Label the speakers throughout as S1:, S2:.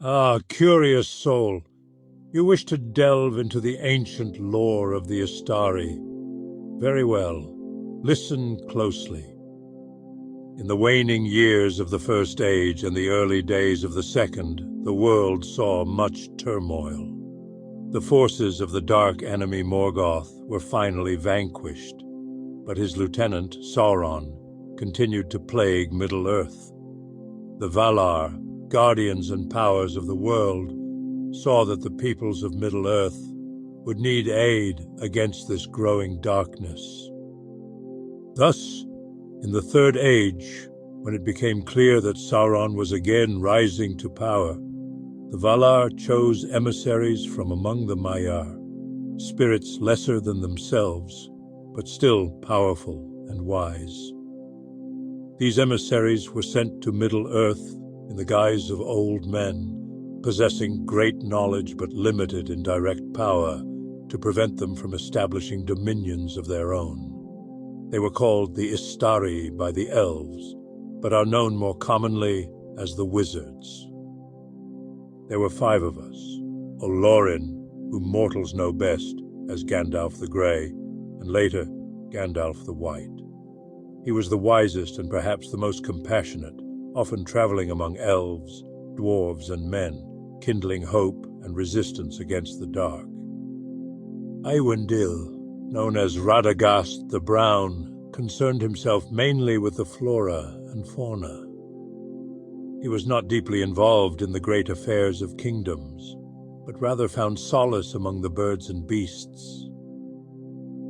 S1: Ah, curious soul, you wish to delve into the ancient lore of the Istari. Very well. Listen closely. In the waning years of the First Age and the early days of the Second, the world saw much turmoil. The forces of the dark enemy Morgoth were finally vanquished, but his lieutenant, Sauron, continued to plague Middle-earth. The Valar, guardians and powers of the world, saw that the peoples of Middle-earth would need aid against this growing darkness. Thus, in the Third Age, when it became clear that Sauron was again rising to power, the Valar chose emissaries from among the Maiar, spirits lesser than themselves, but still powerful and wise. These emissaries were sent to Middle-earth in the guise of old men, possessing great knowledge but limited in direct power, to prevent them from establishing dominions of their own. They were called the Istari by the elves, but are known more commonly as the wizards. There were 5 of us: Olorin, whom mortals know best as Gandalf the Grey, and later Gandalf the White. He was the wisest and perhaps the most compassionate, often traveling among elves, dwarves, and men, kindling hope and resistance against the dark. Eywindil, known as Radagast the Brown, concerned himself mainly with the flora and fauna. He was not deeply involved in the great affairs of kingdoms, but rather found solace among the birds and beasts.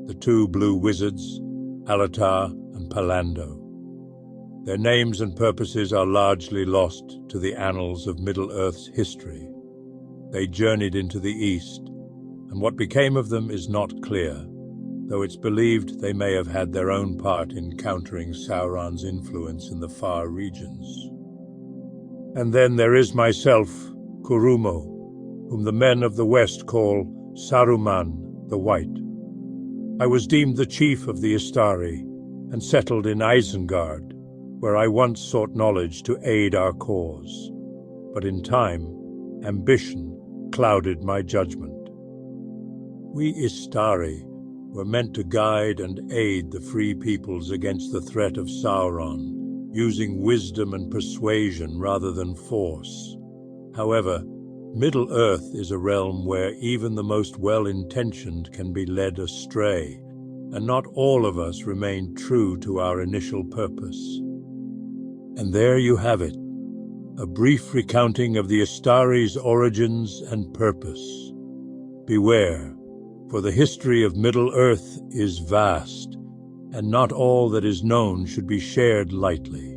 S1: The 2 blue wizards, Alatar and Palando. Their names and purposes are largely lost to the annals of Middle-earth's history. They journeyed into the east, and what became of them is not clear, though it's believed they may have had their own part in countering Sauron's influence in the far regions. And then there is myself, Kurumo, whom the men of the West call Saruman the White. I was deemed the chief of the Istari and settled in Isengard, where I once sought knowledge to aid our cause. But in time, ambition clouded my judgment. We Istari were meant to guide and aid the free peoples against the threat of Sauron, using wisdom and persuasion rather than force. However, Middle-earth is a realm where even the most well-intentioned can be led astray, and not all of us remain true to our initial purpose. And there you have it, a brief recounting of the Istari's origins and purpose. Beware, for the history of Middle-earth is vast, and not all that is known should be shared lightly.